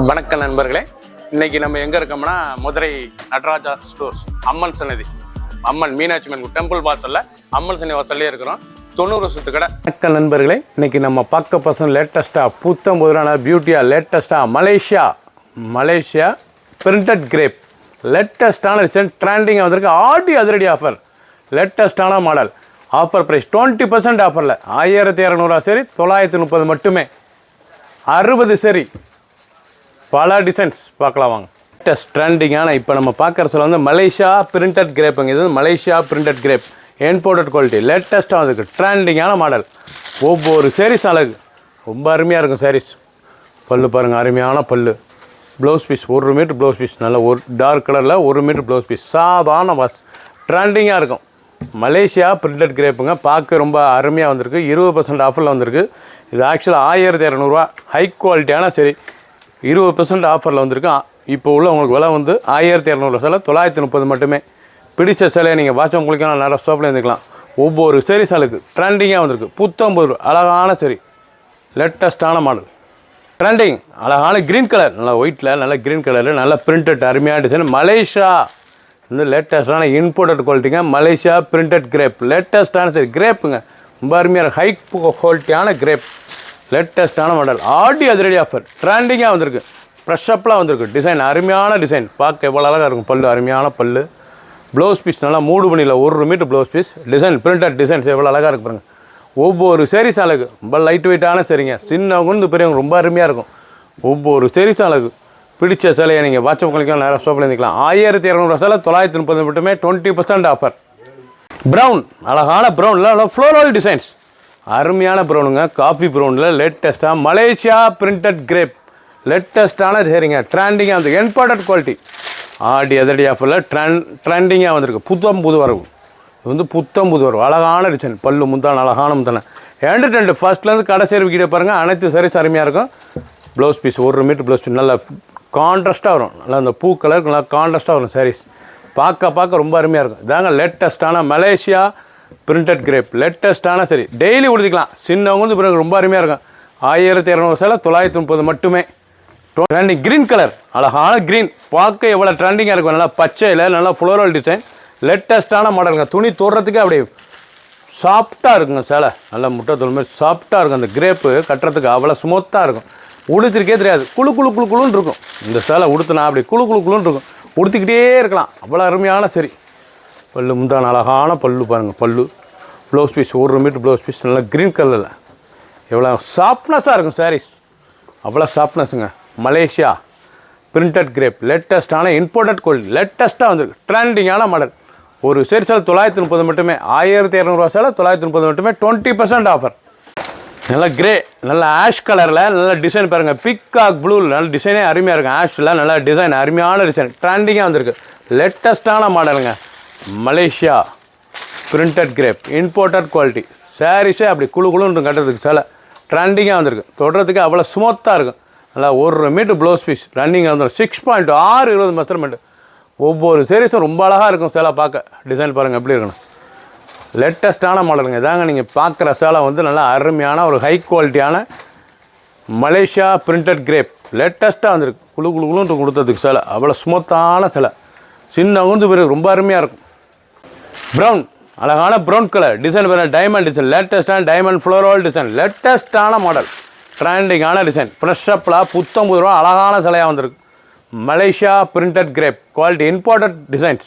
வணக்கம் நண்பர்களே, இன்னைக்கு நம்ம எங்கே இருக்கோம்னா மதுரை நடராஜா ஸ்டோர்ஸ் அம்மன் சன்னதி, அம்மன் மீனாட்சி அம்மன் டெம்பிள் வாசலில் அம்மன் சன்னதி வாசல்லே இருக்கிறோம். 90 வருஷத்து கடை. வணக்கம் நண்பர்களே, இன்னைக்கு நம்ம பார்க்க பசங்க லேட்டஸ்ட்டாக புத்தம்பதுரான பியூட்டியாக லேட்டஸ்ட்டாக மலேசியா பிரிண்டட் கிரேப் லேட்டஸ்ட்டான ரிசென்ட் ட்ரெண்டிங்காக வந்திருக்கு. ஆடி அதிரடி ஆஃபர், லேட்டஸ்ட்டான மாடல், ஆஃபர் ப்ரைஸ் 20% ஆஃபரில் 1200 சரி 930 மட்டுமே. 60 சரி, பல டிசைன்ஸ் பார்க்கலாம் வாங்க. லேட்டஸ்ட் ட்ரெண்டிங்கான இப்போ நம்ம பார்க்குற சொல்ல வந்து மலேசியா பிரிண்டட் கிரேப்புங்க. இது Malaysia printed crepe imported quality லேட்டஸ்ட்டாக வந்துருக்கு. ட்ரெண்டிங்கான மாடல். ஒவ்வொரு சாரீஸ் அழகு ரொம்ப அருமையாக இருக்கும். சாரீஸ் பல்லு பாருங்கள், அருமையான பல்லு. Blouse piece 1 metre blouse piece, நல்ல ஒரு டார்க் கலரில் 1 மீட்டர் ப்ளவுஸ் பீஸ், சாதாரண வாஸ் ட்ரெண்டிங்காக இருக்கும். மலேசியா பிரிண்டட் கிரேப்புங்க, பார்க்க ரொம்ப அருமையாக வந்திருக்கு. 20% ஆஃபரில் வந்திருக்கு. இது ஆக்சுவலாக 1200 ஹை குவாலிட்டியான சரி 20% ஆஃபரில் வந்திருக்கு. இப்போ உள்ள உங்களுக்கு விலை வந்து 1200 சிலை 930 மட்டுமே. பிடிச்ச சிலையை நீங்கள் வாட்சம் குளிக்கலாம், நிறைய ஷாப்பில் இருந்துக்கலாம். ஒவ்வொரு சரி சலுக்கு ட்ரெண்டிங்காக வந்திருக்கு. புத்தம்பது அழகான சரி லேட்டஸ்ட்டான மாடல் ட்ரெண்டிங். அழகான க்ரீன் கலர், நல்லா ஒயிட்டில் நல்ல க்ரீன் கலரில் நல்ல பிரிண்டட் அருமையான டிசைன். மலேசியா இந்த லேட்டஸ்ட்டான இம்போர்ட்டட் குவாலிட்டிங்க. மலேசியா பிரிண்டட் கிரேப் லேட்டஸ்ட்டான சரி கிரேப்புங்க, ரொம்ப அருமையான ஹை குவாலிட்டியான கிரேப் லேட்டஸ்ட்டான மாடல். ஆடி அதிரடி ஆஃபர் ட்ரெண்டிங்காக வந்திருக்கு. ஃப்ரெஷ்ஷப்லாம் வந்திருக்கு. டிசைன் அருமையான டிசைன், பார்க்க எவ்வளோ அழகாக இருக்கும். பல்லு அருமையான பல்லு. ப்ளவுஸ் பீஸ் நல்லா 3 பண்ணியில் 1 metre blouse piece. Design printed designs எவ்வளோ அழகாக இருக்கு பாருங்கள். ஒவ்வொரு சேரீஸ் அழகு ரொம்ப லைட் வெயிட்டான சரிங்க. சின்னவங்க பெரியவங்க ரொம்ப அருமையாக இருக்கும். ஒவ்வொரு சேரீஸ் அழகு. பிடிச்ச சிலையை நீங்கள் வாட்சப் பண்ணிக்கலாம், நேரம் ஷாப்பில் இருந்துக்கலாம். 1200 சிலை 930 மட்டுமே. 20% ஆஃபர். ப்ரௌன் அழகான ப்ரௌனில் ஃப்ளோரல் டிசைன்ஸ் அருமையான ப்ரௌனுங்க. காஃபி ப்ரௌனில் லேட்டஸ்ட்டாக மலேசியா பிரிண்டட் கிரேப் லேட்டஸ்ட்டான சரிங்க. ட்ரெண்டிங்காக வந்து இம்போர்ட்டட் குவாலிட்டி. ஆடி அதிரடி ஆஃபரில் ட்ரெண்டிங்காக வந்திருக்கு. புது வரவு. இது வந்து புது வரவு அழகான டிசைன். பல்லு முந்தான அழகான முந்தான எண்டு ஃபர்ஸ்ட்லேருந்து கடைசி வீடியோ பாருங்கள். அனைத்து சாரீஸ் அருமையாக இருக்கும். Blouse piece 1 metre blouse piece நல்லா கான்ட்ராஸ்ட்டாக வரும். நல்லா அந்த பூ கலருக்கு நல்லா கான்ட்ராஸ்ட்டாக வரும் சாரீஸ். பார்க்க ரொம்ப அருமையாக இருக்கும். இதாங்க லேட்டஸ்ட்டான மலேசியா பிரிண்டட் கிரேப் லேட்டஸ்ட்டான சரி டெய்லி உடுத்திக்கலாம். சின்னவங்க வந்து பிறகு ரொம்ப அருமையாக இருக்கும். 1200 சிலை 930 மட்டுமே. ட்ரெண்டிங் க்ரீன் கலர், அழகான க்ரீன், பார்க்க எவ்வளோ ட்ரெண்டிங்காக இருக்கும். நல்லா பச்சையில் நல்லா ஃப்ளோரல் டிசைன் லேட்டஸ்ட்டான மாடலுங்க. துணி தோடுறதுக்கு அப்படியே சாஃப்டாக இருக்குங்க. சேலை நல்லா முட்டை தோல் மாதிரி சாஃப்டாக இருக்கும். அந்த கிரேப்பு கட்டுறதுக்கு அவ்வளோ ஸ்மூத்தாக இருக்கும். உடுத்திருக்கே தெரியாது, குழுன்னு இருக்கும். இந்த சேலை உடுத்தினா அப்படி குழுன்னு இருக்கும். உடுத்திக்கிட்டே இருக்கலாம், அவ்வளோ அருமையான சரி. பல்லு முந்தான அழகான பல்லு பாருங்கள். Pallu blouse piece 1 metre blouse piece நல்லா க்ரீன் கலரில் எவ்வளோ சாஃப்ட்னஸாக இருக்கும் சாரீஸ். அவ்வளோ சாஃப்ட்னஸுங்க. மலேசியா பிரிண்டட் கிரேப் லேட்டஸ்ட்டான இம்போர்ட்டட் குவாலிட்டி லேட்டஸ்ட்டாக வந்திருக்கு. ட்ரெண்டிங்கான மாடல். ஒரு சரி சேலை 930 மட்டுமே. 1200 சேலை 930 மட்டுமே. 20% ஆஃபர். நல்லா கிரே, நல்ல ஆஷ் கலரில் நல்ல டிசைன் பாருங்கள். பிக்காக் ப்ளூ நல்ல டிசைனே அருமையாக இருக்கும். ஆஷில் நல்ல டிசைன் அருமையான டிசைன் ட்ரெண்டிங்காக வந்திருக்கு. லேட்டஸ்ட்டான மாடலுங்க. Malaysia printed crepe imported quality சாரீஸே அப்படி குழுன்னு கட்டுறதுக்கு சில ட்ரெண்டிங்காக வந்திருக்கு. தொடுறதுக்கு அவ்வளோ ஸ்மூத்தாக இருக்கும். நல்லா 1 மீட்டர் ப்ளவுஸ் பீஸ் ரன்னிங்காக வந்துடும். 6.6 20 மெஷர்மெண்ட். ஒவ்வொரு சாரீஸும் ரொம்ப அழகாக இருக்கும். சேலை பார்க்க டிசைன் பாருங்கள் எப்படி இருக்கணும். லேட்டஸ்ட்டான மாடலுங்க. இதாங்க நீங்கள் பார்க்குற சேலை வந்து நல்லா அருமையான ஒரு ஹை குவாலிட்டியான மலேசியா பிரிண்டட் கிரேப் லேட்டஸ்ட்டாக வந்திருக்கு. குழுன்னு கொடுத்ததுக்கு சேலை அவ்வளோ ஸ்மூத்தான சேலை. சின்னவங்க பிறகு ரொம்ப அருமையாக இருக்கும். ப்ரௌன் அழகான ப்ரௌன் கலர் டிசைன் பாருங்கள். டைமண்ட் டிசைன் லேட்டஸ்ட்டான டைமண்ட் ஃப்ளோரல் டிசைன் லேட்டஸ்ட்டான மாடல் ட்ரெண்டிங்கான டிசைன். ஃப்ரெஷ்ஷப்பில் புத்தம்பது அழகான சிலையாக வந்திருக்கு. Malaysia printed crepe quality imported designs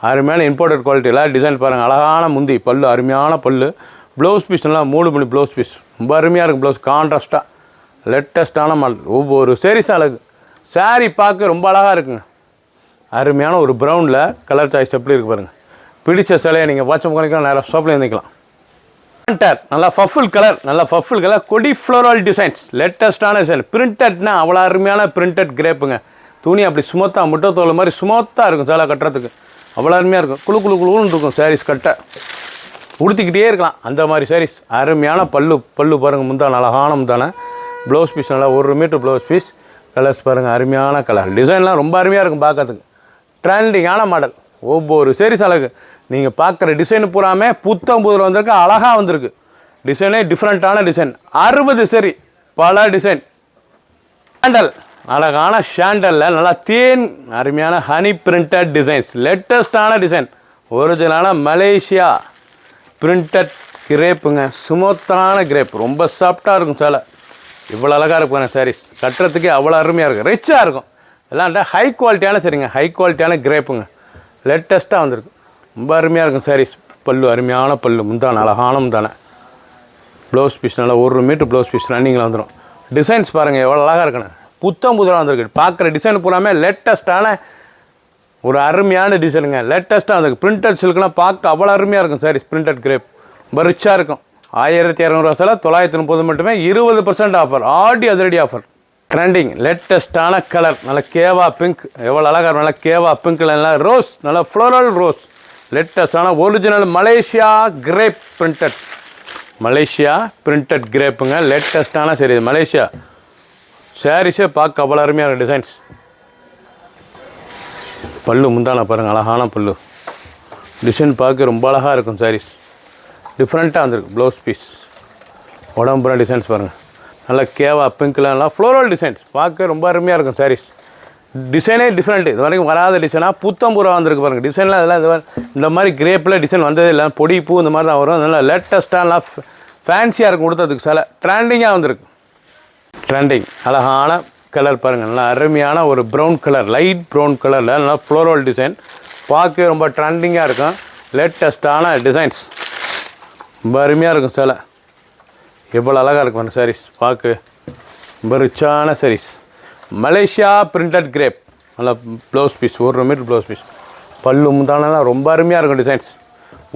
அருமையான இம்போர்ட்டட் குவாலிட்டியில் டிசைன் பாருங்கள். அழகான முந்தி பல்லு அருமையான பல்லு. ப்ளவுஸ் பீஸ் நல்லா 3 பண்ணி ப்ளவுஸ் பீஸ் ரொம்ப அருமையாக இருக்கும். ப்ளவுஸ் கான்ட்ராஸ்ட்டாக லேட்டஸ்ட்டான மாடல். ஒவ்வொரு சாரீஸ் அழகு. சாரீ பார்க்க ரொம்ப அழகாக இருக்குங்க. அருமையான ஒரு ப்ரௌனில் கலர் சாய்ஸ் எப்படி இருக்குது பாருங்கள். பிடிச்ச சிலையை நீங்கள் வாட்சப் பண்ணிக்கலாம், நேரம் ஷாப்பில் இருந்துக்கலாம். நல்லா ஃபஃபில் கலர் கொடி ஃப்ளோரல் டிசைன்ஸ் லேட்டஸ்ட்டான டிசைன். பிரிண்டட்னா அவ்வளோ அருமையான பிரிண்டட் கிரேப்புங்க. துணி அப்படி ஸ்மூத்தாக முட்டை தோல் மாதிரி ஸ்மூத்தாக இருக்கும். சேலை கட்டுறதுக்கு அவ்வளோ அருமையாக இருக்கும். குழுன்னு இருக்கும் சாரீஸ் கட்ட. உடுத்திக்கிட்டே இருக்கலாம் அந்த மாதிரி சாரீஸ். அருமையான பல்லு பாருங்கள். முந்தான அழகான முந்தான. ப்ளவுஸ் பீஸ் நல்லா 1 மீட்டர் ப்ளவுஸ் பீஸ். கலர்ஸ் பாருங்கள் அருமையான கலர். டிசைன்லாம் ரொம்ப அருமையாக இருக்கும் பார்க்கறதுக்கு. ட்ரெண்டிங்கான மாடல். ஒவ்வொரு சாரீஸ் அழகு. நீங்கள் பார்க்குற டிசைன் பூராமே புத்தம்புதில் வந்திருக்கு. அழகாக வந்திருக்கு. டிசைனே டிஃப்ரெண்ட்டான டிசைன். 60 சரி பல டிசைன். சாண்டல் அழகான ஷாண்டலில் நல்லா தேன் அருமையான ஹனி பிரிண்டட் டிசைன்ஸ், லேட்டஸ்டான டிசைன், ஒரிஜினலான மலேசியா பிரிண்டட் கிரேப்புங்க. ஸ்மூத்தான கிரேப், ரொம்ப சாஃப்டாக இருக்கும் சேலை. இவ்வளோ அழகாக இருக்கும் சாரீஸ், கட்டுறதுக்கே அவ்வளோ அருமையாக இருக்கும், ரிச்சாக இருக்கும். இதெல்லாம் ஹை குவாலிட்டியான சரிங்க, ஹை குவாலிட்டியான கிரேப்புங்க, லேட்டஸ்ட்டாக வந்திருக்கு, ரொம்ப அருமையாக இருக்கும் சாரீஸ். பல்லு அருமையான பல்லு, முந்தான அழகான முந்தான. ப்ளவுஸ் பீஸ் நல்லா 1 மீட்டர் ப்ளவுஸ் பீஸ் ரன்னிங்கில் வந்துடும். டிசைன்ஸ் பாருங்கள் எவ்வளோ அழகாக இருக்குண்ணே, புத்தம் வந்திருக்கு. பார்க்குற டிசைன் பூராமே லேட்டஸ்ட்டான ஒரு அருமையான டிசைனுங்க, லேட்டஸ்ட்டாக வந்திருக்கு. பிரிண்டட் சில்க்லாம் பார்க்க அவ்வளோ அருமையாக இருக்கும் சாரீஸ். பிரிண்டட் கிரேப் ரொம்ப ரிச்சாக இருக்கும். 1200 சேலை 930 மட்டுமே, 20% ஆஃபர், ஆடி அதிரடி ஆஃபர். ட்ரெண்டிங் லேட்டஸ்ட்டான கலர், நல்லா கேவா பிங்க், எவ்வளோ அழகாக இருக்கும். நல்லா கேவா பிங்க்கில் நல்லா ரோஸ், நல்லா ஃப்ளோரல் ரோஸ், லேட்டஸ்ட்டான original Malaysia crepe printed, Malaysia printed கிரேப்புங்க, லேட்டஸ்ட்டான சரி. மலேசியா சாரீஸே பார்க்க அவ்வளோ அருமையான டிசைன்ஸ். பல்லு முந்தான பாருங்கள், அழகான பல்லு, டிசைன் பார்க்க ரொம்ப அழகாக இருக்கும் சாரீஸ், டிஃப்ரெண்ட்டாக வந்திருக்கு. ப்ளவுஸ் பீஸ் உடம்புற டிசைன்ஸ் பாருங்கள், நல்லா கேவா பிங்க்கில் நல்லா ஃப்ளோரல் டிசைன்ஸ், பார்க்க ரொம்ப அருமையாக இருக்கும் சாரீஸ். டிசைனே டிஃப்ரெண்ட்டு, இது வரைக்கும் வராத டிசைனாக புத்தம்பூரா வந்திருக்கு பாருங்கள். டிசைன்லாம் இதெல்லாம் இந்த மாதிரி கிரேப்பில் டிசைன் வந்ததே இல்லை, பொடி பூ இந்த மாதிரி தான் வரும். நல்லா லேட்டஸ்ட்டாக நல்லா ஃபேன்சியாக இருக்கும் கொடுத்ததுக்கு சில ட்ரெண்டிங்காக வந்திருக்கு. ட்ரெண்டிங் அழகான கலர் பாருங்கள், நல்லா அருமையான ஒரு ப்ரௌன் கலர், லைட் ப்ரௌன் கலரில் நல்லா ஃப்ளோரல் டிசைன், பார்க்க ரொம்ப ட்ரெண்டிங்காக இருக்கும். லேட்டஸ்ட்டான டிசைன்ஸ், ரொம்ப அருமையாக இருக்கும் சில. எவ்வளோ அழகாக இருக்கும் அந்த சாரீஸ், பார்க்க ரொம்ப ரிச்சான சாரீஸ். மலேசியா பிரிண்டட் கிரேப், நல்லா blouse piece 1 metre blouse piece, பல்லு முந்தானலாம் ரொம்ப அருமையாக இருக்கும் டிசைன்ஸ்.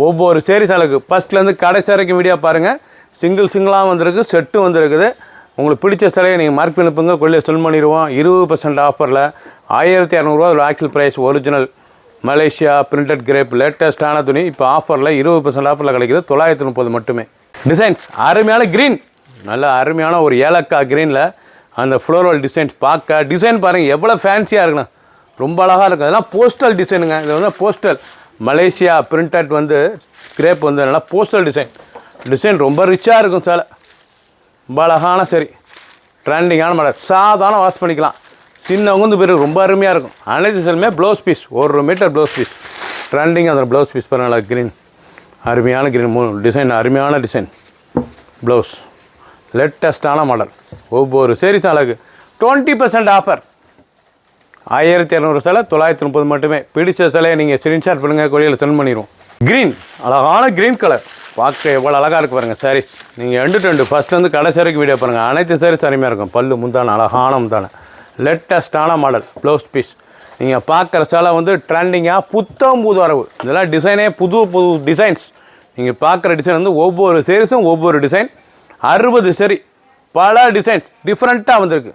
ஒவ்வொரு சாரீஸ் அளவுக்கு ஃபஸ்ட்லேருந்து கடைசி வரைக்கும் வீடியோ பாருங்கள். சிங்கிளாக வந்திருக்கு, செட்டும் வந்துருக்குது. உங்களுக்கு பிடிச்ச சிலையை நீங்கள் மார்க் பண்ணி அனுப்புங்க, கொள்ளையை சொல் பண்ணிடுவோம். 20% ஆஃபரில் 1200 ஒரு actual price. Original Malaysia printed crepe லேட்டஸ்ட்டான துணி இப்போ ஆஃபரில் 20% ஆஃபரில் கிடைக்கிது, 930 மட்டுமே. டிசைன்ஸ் அருமையான க்ரீன், நல்ல அருமையான ஒரு ஏலக்காய் க்ரீனில் அந்த ஃப்ளோரல் டிசைன்ஸ், பார்க்க டிசைன் பாருங்கள் எவ்வளோ ஃபேன்சியாக இருக்குண்ணா, ரொம்ப அழகாக இருக்கும். அதெல்லாம் போஸ்டல் டிசைனுங்க, இது வந்து போஸ்டல் மலேசியா பிரிண்டட் வந்து கிரேப் வந்து நல்லா போஸ்டல் டிசைன் ரொம்ப ரிச்சாக இருக்கும் சேலை, ரொம்ப அழகான சரி. ட்ரெண்டிங்கான மாடல், சாதாரண வாஷ் பண்ணிக்கலாம், சின்னவங்க பேருக்கு ரொம்ப அருமையாக இருக்கும். அனைத்து சேலுமே blouse piece 1 metre blouse piece, trending அந்த ப்ளவுஸ் பீஸ் பாருங்கள், நல்லா க்ரீன் அருமையான க்ரீன், 3 டிசைன் அருமையான டிசைன். ப்ளவுஸ் லேட்டஸ்ட்டான மாடல், ஒவ்வொரு சேரீஸ் அழகு. 20% ஆஃபர், 1200 சேலை 930 மட்டுமே. பிடிச்ச சிலையை நீங்கள் ஸ்க்ரீன்ஷாட் பண்ணுங்கள், கொரியரில் சென்ட் பண்ணிடுவோம். க்ரீன் அழகான க்ரீன் கலர், பார்க்க எவ்வளோ அழகாக இருக்குது பாருங்கள் சாரீஸ். நீங்கள் 2 ஃபஸ்ட்லேருந்து கடைசி வரைக்கும் வீடியோ பாருங்கள், அனைத்து சாரீஸ் அருமையாக இருக்கும். பல்லு முந்தான அழகான முந்தான, லேட்டஸ்ட்டான மாடல், ப்ளவுஸ் பீஸ். நீங்கள் பார்க்குற சேலை வந்து ட்ரெண்டிங்காக புத்தம் புது வரவு, இதெல்லாம் டிசைனே புது டிசைன்ஸ். நீங்கள் பார்க்குற டிசைன் வந்து ஒவ்வொரு சீரீஸும் ஒவ்வொரு டிசைன், 60 சரி, பல டிசைன்ஸ் டிஃப்ரெண்ட்டாக வந்திருக்கு.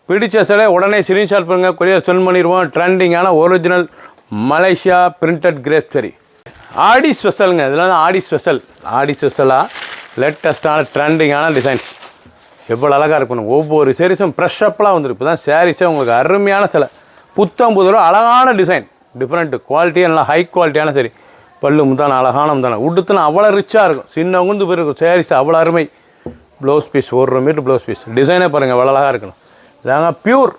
பிடிச்ச சிலை உடனே ஸ்க்ரீன்ஷாட் பண்ணுங்கள், கொரியர் சென்ட் பண்ணிடுவோம். ட்ரெண்டிங்கான ஒரிஜினல் மலேசியா பிரிண்டட் கிரேப் சரி. ஆடி ஸ்பெஷலுங்க, இதெல்லாம் ஆடி ஸ்பெஷலாக லேட்டஸ்ட்டான ட்ரெண்டிங்கான டிசைன்ஸ், எவ்வளோ அழகாக இருக்கணும். ஒவ்வொரு சீரீஸும் ஃப்ரெஷ்ஷப்லாம் வந்துருக்கு. இப்போ தான் சாரீஸே உங்களுக்கு அருமையான சிலை, புத்தம் புது அழகான டிசைன், டிஃப்ரெண்ட்டு குவாலிட்டி, நல்லா ஹை குவாலிட்டியான சரி. பல்லு முந்தான அழகான முந்தான, உடுத்துனா அவ்வளோ ரிச்சாக இருக்கும், சின்னவங்க பேர் இருக்கும் சாரீஸ் அவ்வளோ அருமை. Blouse piece 1 metre blouse piece, டிசைனே பாருங்கள் எவ்வளோ அழகாக இருக்கணும். இதாங்க பியூர்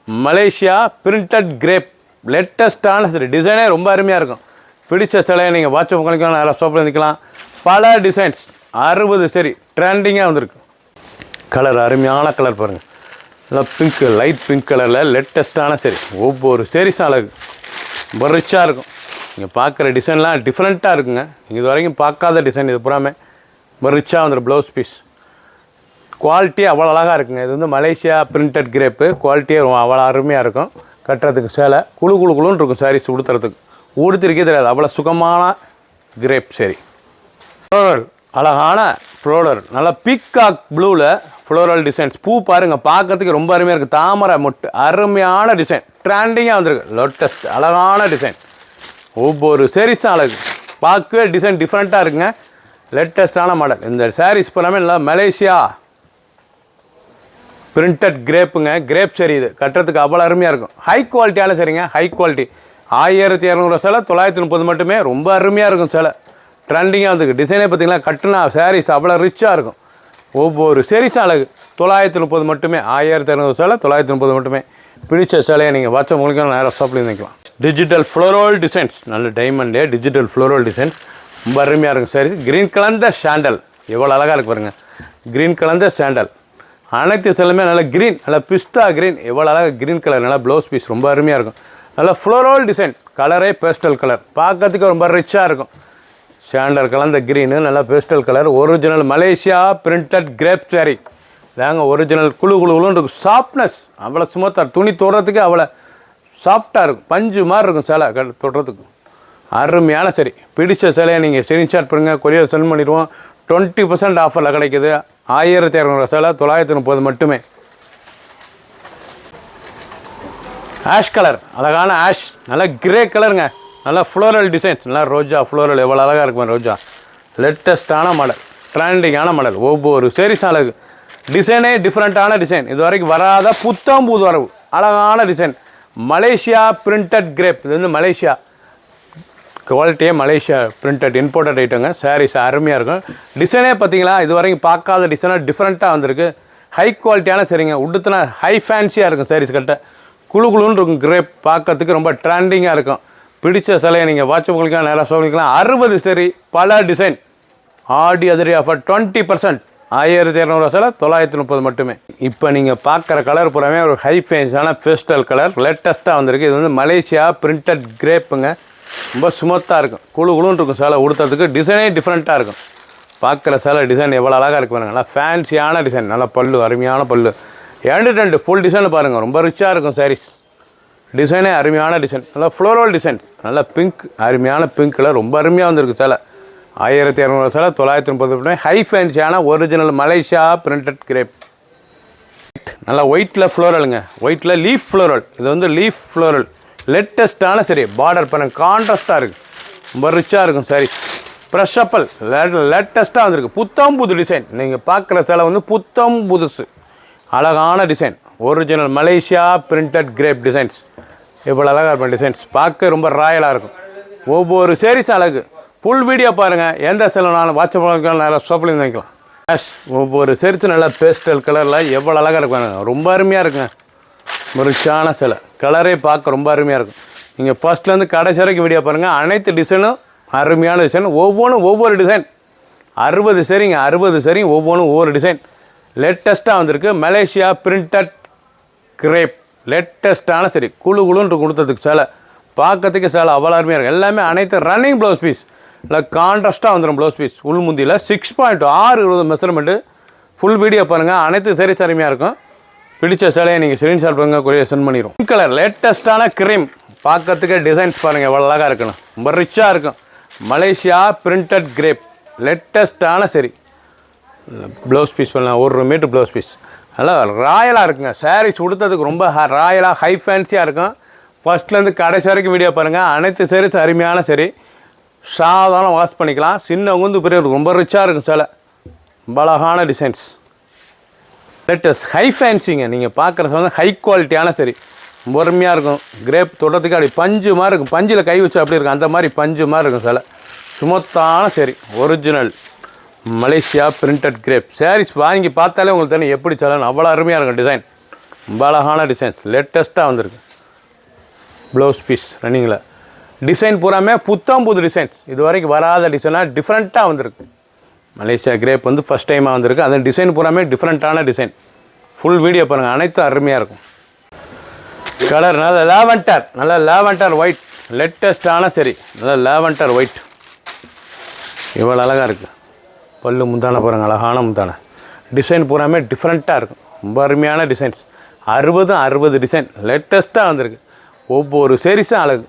மலேசியா பிரிண்டட் கிரேப் லேட்டஸ்ட்டான சரி, டிசைனே ரொம்ப அருமையாக இருக்கும். பிடிச்ச சிலையை நீங்கள் வாட்ஸ்அப் பண்ணிக்கலாம், நல்லா ஷாப்பில் இருந்துக்கலாம். பல டிசைன்ஸ் 60 சரி, ட்ரெண்டிங்காக வந்திருக்கு. கலர் அருமையான கலர் பாருங்கள், நல்லா பிங்க், லைட் பிங்க் கலரில் லேட்டஸ்ட்டான சரி. ஒவ்வொரு சீரீஸும் அழகு, ரொம்ப ரிச்சாக இருக்கும். நீங்கள் பார்க்குற டிசைன்லாம் டிஃப்ரெண்ட்டாக இருக்குங்க, நீங்கள் இது வரைக்கும் பார்க்காத டிசைன். இது புறாமே ரொம்ப ரிச்சாக வந்துடும். ப்ளவுஸ் பீஸ் குவாலிட்டி அவ்வளோ அழகாக இருக்குங்க. இது வந்து மலேசியா பிரிண்டட் கிரேப்பு, குவாலிட்டியே அவ்வளோ அருமையாக இருக்கும். கட்டுறதுக்கு சேலை குழுன்னு இருக்கும், சாரீஸ் உடுத்திருக்கே தெரியாது, அவ்வளோ சுகமான கிரேப் சரி. ஃப்ளோரல் அழகான ஃப்ளோரல், நல்லா பீகாக் ப்ளூவில் ஃப்ளோரல் டிசைன்ஸ். பூ பாருங்கள் பார்க்கறதுக்கு ரொம்ப அருமையாக இருக்குது, தாமரை மொட்டு அருமையான டிசைன், ட்ரெண்டிங்காக வந்திருக்கு. லோட்டஸ்ட் அழகான டிசைன், ஒவ்வொரு சாரீஸும் அழகு, பார்க்கவே டிசைன் டிஃப்ரெண்ட்டாக இருக்குங்க. லேட்டஸ்ட்டான மாடல். இந்த சாரீஸ் எல்லாமே நல்லா மலேசியா பிரிண்டட் கிரேப்புங்க, கிரேப் சரி. இது கட்டுறதுக்கு அவ்வளோ அருமையாக இருக்கும், ஹை குவாலிட்டியான சரிங்க, ஹை குவாலிட்டி. 1200 சேலை 930 மட்டுமே, ரொம்ப அருமையாக இருக்கும் சேலை, ட்ரெண்டிங்காக வந்துருக்கு. டிசைனே பார்த்திங்கன்னா கட்டுனா சாரீஸ் அவ்வளோ ரிச்சாக இருக்கும். ஒவ்வொரு சேரீஸும் அழகு. 930 மட்டுமே. 1500 சேலை 930 மட்டுமே. பிடிச்ச சேலையை நீங்கள் வாட்ஸ்அப் மூலிமா நேராக ஷாப்பில் இருந்துக்கலாம். டிஜிட்டல் ஃப்ளோரல் டிசைன்ஸ், நல்ல டைமண்டே டிஜிட்டல் ஃப்ளோரல் டிசைன்ஸ் ரொம்ப அருமையாக இருக்கும் சாரி. க்ரீன் கலந்த சாண்டல் எவ்வளோ அழகாக இருக்கு பாருங்கள். க்ரீன் கலந்த சாண்டல் அனைத்து சேலையுமே நல்லா க்ரீன், நல்லா பிஸ்தா க்ரீன் எவ்வளோ அழகாக க்ரீன் கலர். நல்லா ப்ளவுஸ் பீஸ் ரொம்ப அருமையாக இருக்கும். நல்லா ஃப்ளோரல் டிசைன், கலரே பேஸ்டல் கலர், பார்க்கறதுக்கு ரொம்ப ரிச்சாக இருக்கும். சாண்டல் கலந்த க்ரீனு, நல்லா pastel colour. Original Malaysia printed crepe sari தாங்க. ஒரிஜினல் குழு குழுன்னு இருக்கும். சாஃப்ட்னஸ் அவ்வளோ ஸ்மூத்தாக, துணி தொடுறதுக்கு அவ்வளோ சாஃப்டாக இருக்கும். பஞ்சு மாதிரி இருக்கும் சேலை தொடுறதுக்கு. அருமையான சரி. பிடிச்ச சேலையை நீங்கள் ஸ்க்ரீன்ஷாட் பண்ணுங்கள், கொரியர் சென்ட் பண்ணிடுவோம். 20% ஆஃபரில் கிடைக்குது. 1200 சேலை 930 மட்டுமே. ஆஷ் கலர், அழகான ஆஷ், நல்லா கிரே கலருங்க. நல்லா ஃப்ளோரல் டிசைன்ஸ், நல்லா ரோஜா ஃப்ளோரல் எவ்வளோ அழகாக இருக்கும் ரோஜா. லேட்டஸ்ட்டான மாடல், ட்ரெண்டிங்கான மாடல். ஒவ்வொரு சேரீஸும் அழகு. டிசைனே டிஃப்ரெண்ட்டான டிசைன், இது வரைக்கும் வராத புத்தாம்பூது வரவு அழகான டிசைன். மலேசியா பிரிண்டட் கிரேப், இது வந்து மலேசியா குவாலிட்டியே, மலேசியா பிரிண்டட் இம்போர்ட்டட் ஐட்டங்க. சாரீஸ் அருமையாக இருக்கும். டிசைனே பார்த்தீங்களா, இது வரைக்கும் பார்க்காத டிசைனாக டிஃப்ரெண்ட்டாக வந்திருக்கு. ஹை குவாலிட்டியான சரிங்க. உடுத்தினா ஹை ஃபேன்சியாக இருக்கும் சாரீஸ் கட்ட. குழு குழுன்னு இருக்கும். கிரேப் பார்க்கறதுக்கு ரொம்ப ட்ரெண்டிங்காக இருக்கும். பிடிச்ச சிலையை நீங்கள் வாட்ஸ்அப் பண்ணிக்கலாம், நேராக சொல்லிக்கலாம். 60 சரி, பல டிசைன். ஆடி அதிரி ஆஃபர் 20%. 1200 சேலை 930 மட்டுமே. இப்போ நீங்கள் பார்க்குற கலர் பூராமே ஒரு ஹை ஃபேன்ஸான பேஸ்டல் கலர், லேட்டஸ்ட்டாக வந்திருக்கு. இது வந்து மலேசியா பிரிண்டட் கிரேப்புங்க. ரொம்ப ஸ்மூத்தாக இருக்கும். குழு குழுன்னு இருக்கும் சேலை. உடுத்துறதுக்கு டிசைனே டிஃப்ரெண்ட்டாக இருக்கும். பார்க்குற சேலை டிசைன் எவ்வளோ அழகாக இருக்கு பாருங்கள். நல்லா ஃபேன்சியான டிசைன், நல்லா பல்லு, அருமையான பல்லு. 2 ஃபுல் டிசைன் பாருங்கள், ரொம்ப ரிச்சாக இருக்கும் சாரீஸ். டிசைனே அருமையான டிசைன், நல்லா ஃப்ளோரல் டிசைன், நல்லா பிங்க், அருமையான பிங்க் கலர் ரொம்ப அருமையாக வந்திருக்கு சேலை. 1200 சேலை 930. ஹை ஃபேன்சியான ஒரிஜினல் மலேசியா பிரிண்டட் கிரேப். நல்லா ஒயிட்டில் ஃப்ளோரலுங்க. ஒயிட்டில் லீஃப் ஃப்ளோரல், இது வந்து லீஃப் ஃப்ளோரல் லேட்டஸ்ட்டான சரி. பார்டர் பண்ண கான்ட்ராஸ்ட்டாக இருக்குது, ரொம்ப ரிச்சாக இருக்கும் சாரி. ப்ரெஷ் அப்பல் லேட்டஸ்ட்டாக வந்திருக்கு. புத்தம் புது டிசைன். நீங்கள் பார்க்குற சேலை வந்து புத்தம் புதுசு, அழகான design. Original Malaysia printed crepe designs இவ்வளோ அழகாக இருக்கும். டிசைன்ஸ் பார்க்க ரொம்ப ராயலாக இருக்கும். ஒவ்வொரு சேரீஸ் அழகு. ஃபுல் வீடியோ பாருங்கள். எந்த சேலைனாலும் வாட்ஸ்அப் நல்லா ஷாப்பில் வாங்கிக்கலாம். ஒவ்வொரு சேரீஸும் நல்லா பேஸ்டல் கலரில் எவ்வளோ அழகாக இருக்கும். ரொம்ப அருமையாக இருக்குங்க. ரிச்சான சேலை. கலரே பார்க்க ரொம்ப அருமையாக இருக்கும். நீங்கள் ஃபஸ்ட்லேருந்து கடைசி வரைக்கும் வீடியோ பாருங்கள். அனைத்து டிசைனும் அருமையான டிசைன். ஒவ்வொன்றும் ஒவ்வொரு டிசைன். 60 சரிங்க. 60 சரி, ஒவ்வொன்றும் ஒவ்வொரு டிசைன். லேட்டஸ்ட்டாக வந்திருக்கு. மலேசியா பிரிண்டட் கிரேப் லேட்டஸ்ட்டான சரி. குழு குழுன்னு கொடுத்ததுக்கு சேலை. பார்க்கறதுக்கு சேலை அவ்வளோ அருமையாக இருக்கும். எல்லாமே அனைத்து ரன்னிங் ப்ளவுஸ் பீஸ். இல்லை கான்ட்ராஸ்ட்டாக வந்துடும் ப்ளவுஸ் பீஸ். உள்முந்தியில் 6.6 மெஷர்மெண்ட்டு. ஃபுல் வீடியோ பாருங்கள். அனைத்து சேரீஸ் அருமையாக இருக்கும். பிடிச்ச சேலையை நீங்கள் ஸ்க்ரீன்ஷாட் பண்ணுங்கள், கொரியர் சென்ட் பண்ணிடும். பிங்க் கலர் லேட்டஸ்ட்டான க்ரீம். பார்க்கறதுக்கு டிசைன்ஸ் பாருங்கள் எவ்வளோ அழகாக இருக்கணும். ரொம்ப ரிச்சாக இருக்கும். மலேசியா பிரிண்டட் கிரேப் லேட்டஸ்ட்டான சரி. ப்ளவுஸ் பீஸ் பண்ணலாம். 1 மீட்டர் ப்ளவுஸ் பீஸ். நல்லா ராயலாக இருக்குங்க. சாரீஸ் உடுத்ததுக்கு ரொம்ப ராயலாக ஹை ஃபேன்சியாக இருக்கும். ஃபஸ்ட்லேருந்து கடைசி வரைக்கும் வீடியோ பாருங்கள். அனைத்து சாரீஸ் அருமையான சரி. சாதாரண வாஷ் பண்ணிக்கலாம். சின்ன உந்து பெரிய ரொம்ப ரிச்சாக இருக்கும் சேலை. ரொம்ப அழகான டிசைன்ஸ். Latest high ஃபேன்சிங்க. நீங்கள் பார்க்குறது வந்து ஹை குவாலிட்டியான சரி. ரொம்ப அருமையாக இருக்கும். கிரேப் தொடுறதுக்கு அப்படி பஞ்சு மாதிரி இருக்கும். பஞ்சில் கை வச்சு அப்படி இருக்கும். அந்த மாதிரி பஞ்சு மாதிரி இருக்கும் சேலை. சுமத்தான சரி. Original Malaysia printed crepe saris வாங்கி பார்த்தாலே உங்களுக்கு தெரியும் எப்படி சேலைன்னு. அவ்வளோ அருமையாக இருக்கும் டிசைன். ரொம்ப அழகான டிசைன்ஸ். லேட்டஸ்ட்டாக வந்திருக்கு. ப்ளவுஸ் பீஸ் ரன்னிங்கில். டிசைன் பூராமே புத்தம் புது டிசைன்ஸ். இது வரைக்கும் வராத டிசைனாக டிஃப்ரெண்ட்டாக வந்திருக்கு. மலேசியா கிரேப் வந்து ஃபஸ்ட் டைமாக வந்திருக்கு. அந்த டிசைன் பூராமே டிஃப்ரெண்ட்டான டிசைன். ஃபுல் வீடியோ பாருங்கள். அனைத்தும் அருமையாக இருக்கும். கலர் நல்ல லாவெண்டர், நல்ல லாவெண்டர் ஒயிட் லேட்டஸ்ட்டான சரி. நல்ல லாவெண்டர் ஒயிட் இவ்வளோ அழகாக இருக்குது. பல்லு முந்தான பாருங்கள், அழகான முந்தான. டிசைன் பூராமே டிஃப்ரெண்ட்டாக இருக்கும். ரொம்ப அருமையான டிசைன்ஸ். 60 டிசைன் லேட்டஸ்ட்டாக வந்திருக்கு. ஒவ்வொரு சேரீஸும் அழகு.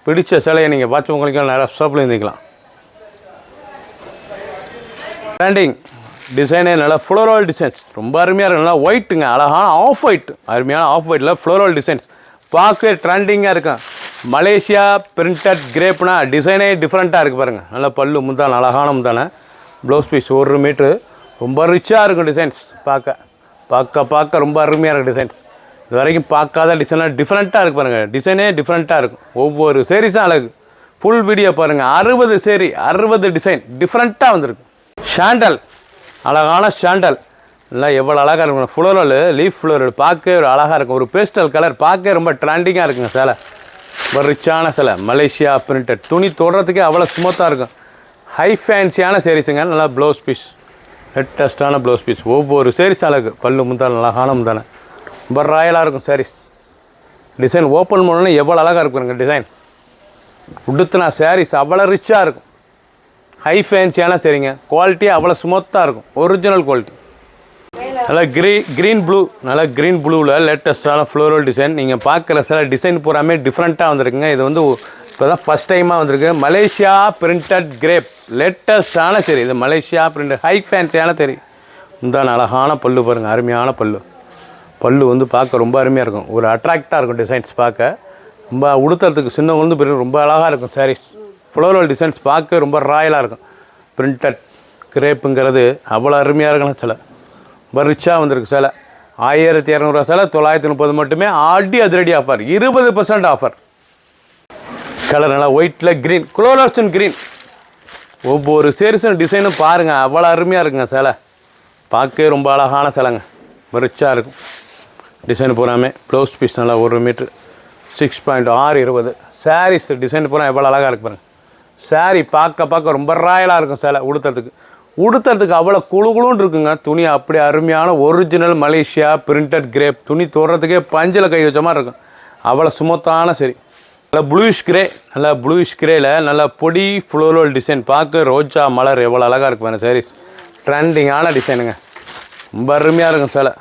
பிடிச்ச சேலையை நீங்கள் வாட்ச் உங்களுக்கு நிறையா ஷாப்பில் இருந்துக்கலாம். ட்ரெண்டிங் டிசைனே நல்லா ஃப்ளோரல் டிசைன்ஸ் ரொம்ப அருமையாக இருக்கும். நல்லா ஒயிட்டுங்க, அழகான ஆஃப் ஒயிட், அருமையான ஆஃப் ஒயிட்டில் ஃப்ளோரல் டிசைன்ஸ் பார்க்கவே ட்ரெண்டிங்காக இருக்கும். மலேசியா பிரிண்டட் கிரேப்னா டிசைனே டிஃப்ரெண்ட்டாக இருக்குது பாருங்கள். நல்லா பல்லு முந்தான, அழகான முந்தான. Blouse piece 1 metre. ரொம்ப ரிச்சாக இருக்கும் டிசைன்ஸ். பார்க்க ரொம்ப அருமையாக இருக்கும் டிசைன்ஸ். இது வரைக்கும் பார்க்காத டிசைனாக டிஃப்ரெண்ட்டாக இருக்குது பாருங்கள். டிசைனே டிஃப்ரெண்ட்டாக இருக்கும். ஒவ்வொரு சேரீஸும் அழகு. ஃபுல் வீடியோ பாருங்கள். 60 சேரீ, 60 டிசைன் டிஃப்ரெண்ட்டாக வந்திருக்கு. சாண்டல் அழகான சாண்டல் நல்லா எவ்வளோ அழகாக இருக்கும். ஃப்ளோரல் லீஃப் ஃப்ளோரல் பார்க்க ஒரு அழகாக இருக்கும். ஒரு பேஸ்டல் கலர் பார்க்க ரொம்ப ட்ரெண்டிங்காக இருக்குங்க சேலை. ரொம்ப ரிச்சான சேலை. மலேசியா பிரிண்டட் துணி தொடுறதுக்கே அவ்வளோ ஸ்மூத்தாக இருக்கும். ஹை ஃபேன்சியான சேரீஸுங்க. நல்லா ப்ளவுஸ் பீஸ் லேட்டஸ்ட்டான ப்ளவுஸ் பீஸ். ஒவ்வொரு சேரீஸ் அழகு. பல்லு முந்தான அழகான முந்தான ரொம்ப ராயலாக இருக்கும் சாரீஸ். டிசைன் ஓப்பன் பண்ணோன்னா எவ்வளோ அழகாக இருக்குங்க டிசைன். உடுத்துனா சாரீஸ் அவ்வளோ ரிச்சாக இருக்கும். ஹை ஃபேன்சியான சரிங்க. குவாலிட்டி அவ்வளோ ஸ்மூத்தாக இருக்கும். Original quality. நல்லா க்ரீன் ப்ளூ. நல்லா க்ரீன் ப்ளூவில் லேட்டஸ்ட்டான ஃப்ளோரல் டிசைன். நீங்கள் பார்க்குற சில டிசைன் பூராமே டிஃப்ரெண்ட்டாக வந்திருக்குங்க. இது வந்து இப்போ தான் ஃபஸ்ட் டைமாக வந்திருக்கு. மலேசியா பிரிண்டட் கிரேப் லேட்டஸ்ட்டான சரி. இது மலேசியா பிரிண்டட் ஹை ஃபேன்சியான சரி. முந்தான அழகான பல்லு பாருங்கள். அருமையான பல்லு வந்து பார்க்க ரொம்ப அருமையாக இருக்கும். ஒரு அட்ராக்டாக இருக்கும் டிசைன்ஸ் பார்க்க. ரொம்ப உடுத்துறதுக்கு சின்னவங்க பெரிய ரொம்ப அழகாக இருக்கும் சாரீஸ். ஃப்ளோரல் டிசைன்ஸ் பார்க்க ரொம்ப ராயலாக இருக்கும். பிரிண்டட் கிரேப்புங்கிறது அவ்வளோ அருமையாக இருக்கணும் சில. ரொம்ப ரிச்சாக வந்திருக்கு சேலை. 1200 சேலை 930 மட்டுமே. ஆடி அதிரடி ஆஃபர். 20% ஆஃபர். கலர் நல்லா ஒயிட்டில் க்ரீன் குளோரஸ்டன் க்ரீன். ஒவ்வொரு சேரீஸும் டிசைனும் பாருங்கள் அவ்வளோ அருமையாக இருக்குங்க சேலை. பார்க்கவே ரொம்ப அழகான சேலைங்க. ரிச்சாக இருக்கும். டிசைன் பூராமே ப்ளவுஸ் பீஸ் நல்லா 1 மீட்ரு 6.620. சாரீஸ் டிசைன் பூரா எவ்வளோ அழகாக இருக்கு பாருங்கள். சாரீ பார்க்க ரொம்ப ராயலாக இருக்கும் சேலை. உடுத்துறதுக்கு அவ்வளோ குழுன்னு இருக்குங்க. துணி அப்படியே அருமையான ஒரிஜினல் மலேசியா பிரிண்டட் கிரேப். துணி தொடுறதுக்கே பஞ்சில் கை வச்ச மாதிரி இருக்கும். அவ்வளோ சுமத்தான சரி. நல்லா ப்ளூயிஷ் கிரேயில் நல்லா பொடி ஃப்ளோரல் டிசைன். பார்க்க ரோஜா மலர் எவ்வளோ அழகாக இருக்கு பாருங்கள் சாரீஸ். ட்ரெண்டிங்கான டிசைனுங்க. ரொம்ப அருமையாக இருக்கும் சேலை.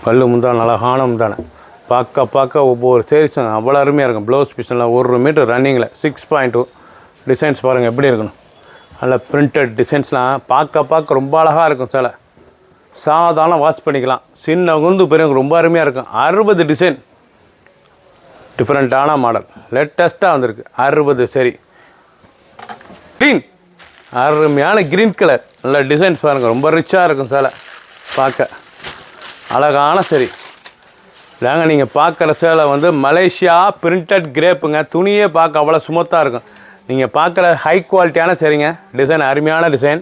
பல்லு முந்தான அழகான முந்தான. பார்க்க ஒவ்வொரு சேரீஸும் அவ்வளோ அருமையாக இருக்கும். ப்ளவுஸ் பீஸ் நல்லா 1 மீட்டர் ரன்னிங்கில் 6.2. டிசைன்ஸ் பாருங்கள் எப்படி இருக்கணும். நல்லா பிரிண்டட் டிசைன்ஸ்லாம் பார்க்க ரொம்ப அழகாக இருக்கும் சேலை. சாதாரண வாஷ் பண்ணிக்கலாம். சின்னவங்க பெரியவங்க ரொம்ப அருமையாக இருக்கும். 60 டிசைன் டிஃப்ரெண்ட்டான மாடல் லேட்டஸ்ட்டாக வந்திருக்கு. 60 சரி. க்ரீன் அருமையான க்ரீன் கலர். நல்ல டிசைன்ஸ் பாருங்கள். ரொம்ப ரிச்சாக இருக்கும் சேலை. பார்க்க அழகான சரி. இதாங்க நீங்கள் பார்க்குற சேலை வந்து மலேசியா பிரிண்டட் கிரேப்புங்க. துணியே பார்க்க அவ்வளோ ஸ்மூத்தாக இருக்கும். நீங்கள் பார்க்குற ஹை குவாலிட்டியான சரிங்க. டிசைன் அருமையான டிசைன்.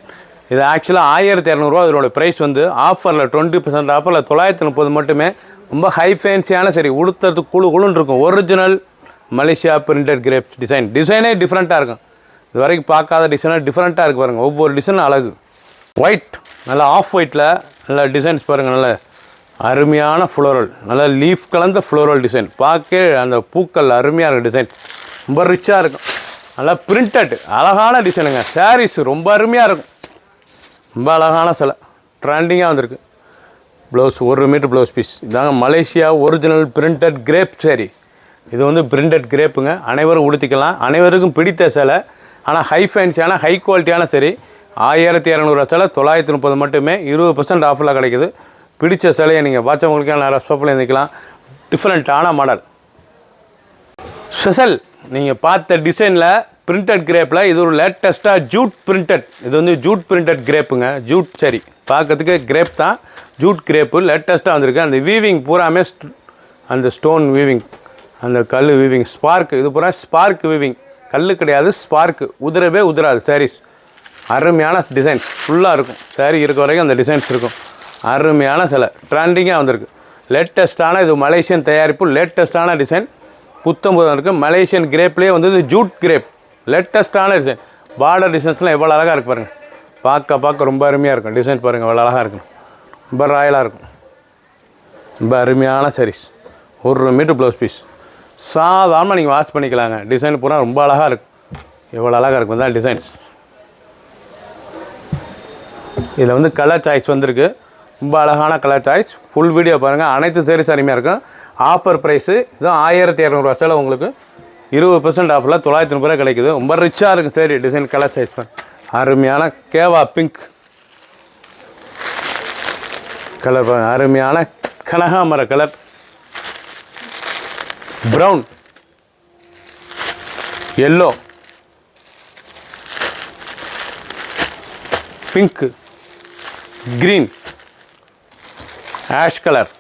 இது ஆக்சுவலாக 1200 இதோட ப்ரைஸ் வந்து ஆஃபரில் 20% ஆஃபரில் 930 மட்டுமே. ரொம்ப ஹை ஃபேன்சியான சரி. உடுத்துறதுக்கு குழுன்னு இருக்கும். ஒரிஜினல் மலேசியா பிரிண்டட் கிரேப்ஸ் டிசைனே டிஃப்ரெண்ட்டாக இருக்கும். இது வரைக்கும் பார்க்காத டிசைனாக டிஃப்ரெண்ட்டாக இருக்குது பாருங்கள். ஒவ்வொரு டிசைனும் அழகு. ஒயிட் நல்லா ஆஃப் ஒயிட்டில் நல்லா டிசைன்ஸ் பாருங்கள். நல்ல அருமையான ஃப்ளோரல் நல்லா லீஃப் கலந்த ஃப்ளோரல் டிசைன். பார்க்க அந்த பூக்கள் அருமையாக இருக்கும். டிசைன் ரொம்ப ரிச்சாக இருக்கும். நல்லா பிரிண்டட் அழகான டிசைனுங்க. சாரீஸ் ரொம்ப அருமையாக இருக்கும். ரொம்ப அழகான சிலை. ட்ரெண்டிங்காக வந்திருக்கு. Blouse 1 metre blouse piece. இதாங்க Malaysia original printed crepe sari. இது வந்து பிரிண்டட் கிரேப்புங்க. அனைவரும் உடுத்திக்கலாம். அனைவருக்கும் பிடித்த சேலை. ஆனால் ஹை ஃபேன்சியான ஹை குவாலிட்டியான சரி. 1200 சேலை 930 மட்டுமே. 20% ஆஃபரில் கிடைக்குது. பிடிச்ச சிலையை நீங்கள் பார்த்தவங்களுக்கே நிறைய ஷாப்பில் இருந்துக்கலாம். டிஃப்ரெண்ட்டான மாடல் ஸ்பெஷல். நீங்கள் பார்த்த டிசைனில் பிரிண்டட் கிரேப்பில் இது ஒரு லேட்டஸ்ட்டாக ஜூட் பிரிண்டட். இது வந்து ஜூட் பிரிண்டட் கிரேப்புங்க. ஜூட் சரி. பார்க்கறதுக்கு கிரேப் தான். ஜூட் கிரேப்பு லேட்டஸ்ட்டாக வந்திருக்கு. அந்த வீவிங் பூராமே அந்த ஸ்டோன் வீவிங், அந்த கல் வீவிங், ஸ்பார்க். இது பூரா ஸ்பார்க் வீவிங். கல் கிடையாது, ஸ்பார்க்கு. உதிராது சாரீஸ். அருமையான டிசைன்ஸ் ஃபுல்லாக இருக்கும். சாரீ இருக்க வரைக்கும் அந்த டிசைன்ஸ் இருக்கும். அருமையான சிலை. ட்ரெண்டிங்காக வந்திருக்கு. லேட்டஸ்ட்டான இது மலேசியன் தயாரிப்பு. லேட்டஸ்ட்டான டிசைன் புத்தம்புதம் இருக்குது. மலேசியன் கிரேப்லேயே வந்து இது ஜூட் கிரேப். லேட்டஸ்ட்டான டிசைன். பார்டர் டிசைன்ஸ்லாம் எவ்வளோ அழகாக இருக்குது பாருங்கள். பார்க்க ரொம்ப அருமையாக இருக்கும். டிசைன் பாருங்கள் எவ்வளோ அழகாக இருக்கும். ரொம்ப ராயலாக இருக்கும். ரொம்ப அருமையான சாரீஸ். 1 metre blouse piece. சாதாரணமாக நீங்கள் வாஷ் பண்ணிக்கலாங்க. டிசைன் பூரா ரொம்ப அழகாக இருக்கும். எவ்வளோ அழகாக இருக்கும் தான் டிசைன்ஸ். இதில் வந்து கலர் சாய்ஸ் வந்திருக்கு. ரொம்ப அழகான கலர் சாய்ஸ். ஃபுல் வீடியோ பாருங்கள். அனைத்து சாரீஸ் அருமையாக இருக்கும். ஆஃபர் ப்ரைஸு இதுவும் 1200 சேலை உங்களுக்கு 20% ஆஃபரில் 930 கிடைக்குது. ரொம்ப ரிச்சாக இருக்கும் சரி. டிசைன் கலர் சாய்ஸ் அருமையான கேவா பிங்க் கலர் பாருங்கள். அருமையான கனகாமர colour. Brown, yellow, pink, green, ash colour.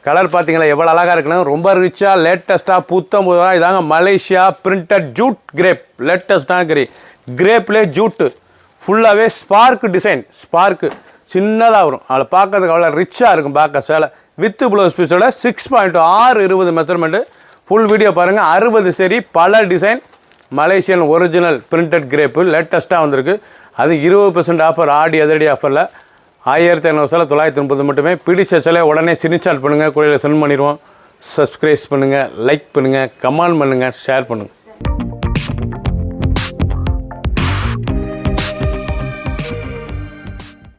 Colour பார்த்தீங்களா எவ்வளோ அழகாக இருக்குன்னு. ரொம்ப ரிச்சாக லேட்டஸ்ட்டாக புத்தம்புதா. இதாங்க மலேசியா பிரிண்டட் ஜூட் கிரேப். லேட்டஸ்ட்டாக கிரேப்லேயே ஜூட்டு ஃபுல்லாகவே ஸ்பார்க்கு டிசைன், ஸ்பார்க்கு சின்னதாக வரும். அதில் பார்க்கறதுக்கு அவ்வளோ ரிச்சாக இருக்கும் பார்க்க சேலை. வித்து ப்ளவுஸ் பீஸோட 6.6 மெஷர்மெண்ட்டு. ஃபுல் வீடியோ பாருங்கள். 60 சரி, பல design, Malaysian original printed crepe லேட்டஸ்ட்டாக வந்திருக்கு. அது 20% ஆஃபர், ஆடி அதிரடி ஆஃபரில் 1500 சேலை 930 மட்டுமே. பிடிச்ச சேலை உடனே ஸ்க்ரீன்ஷாட் பண்ணுங்கள், கூடையில் சென்ட் பண்ணிடுவோம். சப்ஸ்கிரைப் பண்ணுங்கள், லைக் பண்ணுங்கள், கமெண்ட் பண்ணுங்கள், ஷேர் பண்ணுங்கள்.